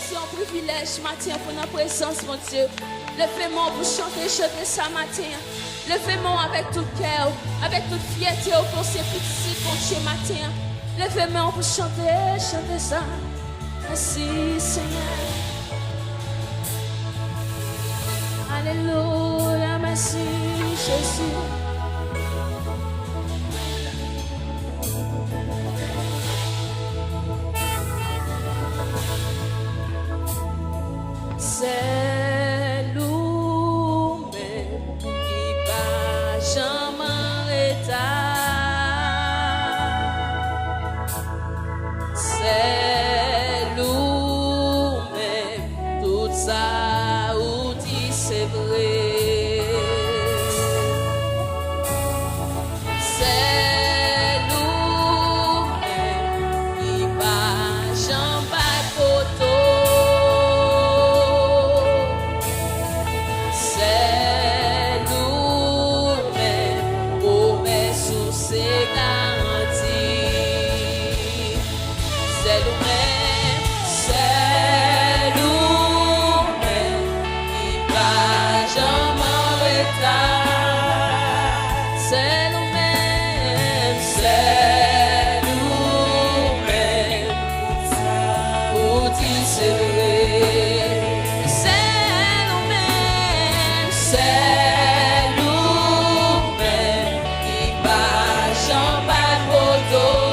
c'est un privilège matin pour notre présence, mon Dieu. Levez-moi pour chanter ça matin. Levez-moi avec tout cœur, avec toute fierté au conseil petit pour Dieu matin. Levez-moi pour chanter ça. Merci Seigneur. Alléluia, merci Jésus. C'est lui-même qui va jamais éteindre. C'est lui-même tout ça ou dit c'est vrai. C'est lui-même qui va jamais poteau. Adore.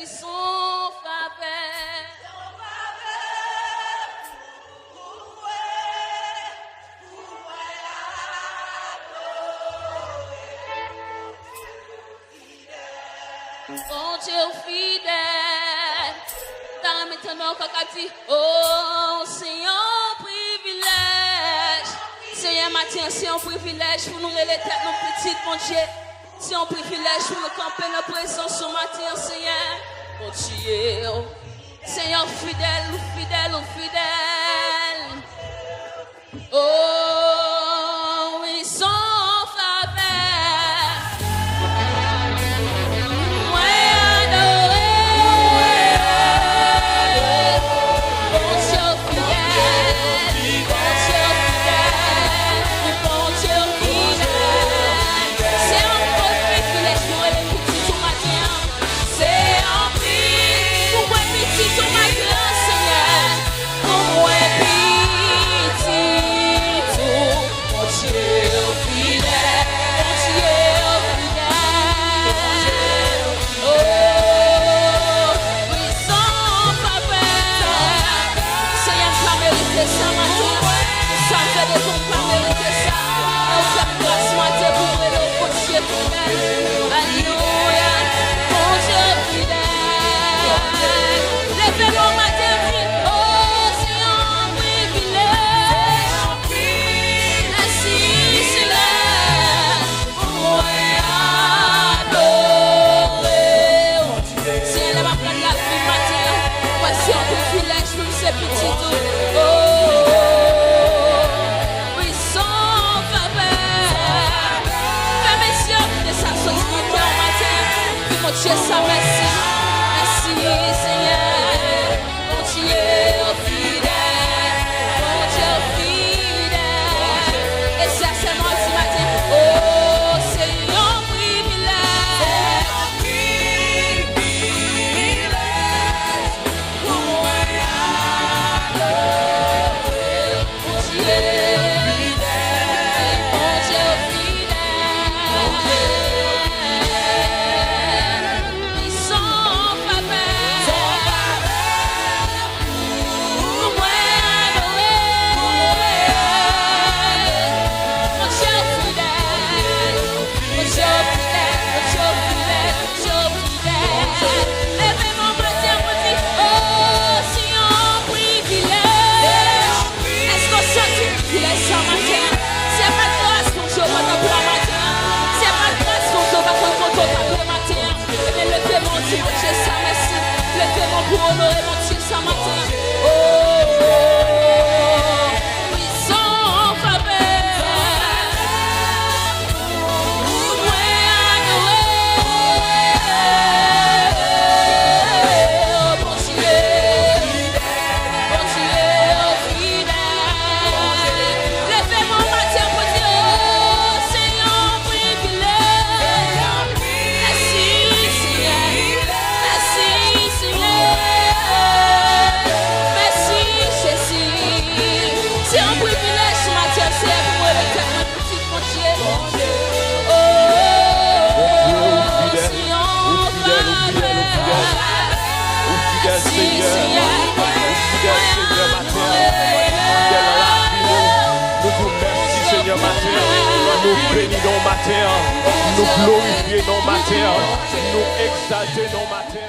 Oui, son faveur. Bon Dieu fidèle, dans maintenant quand on dit, oh c'est un privilège, Seigneur matin c'est un privilège pour nous les têtes nos petites mon Dieu, c'est un privilège pour nous camper nos présence ce matin Seigneur, mon Dieu, Seigneur fidèle, fidèle, fidèle, oh oui sans Nous bénissons nos matin, nous glorifions nos matin, nous exaltons nos matin.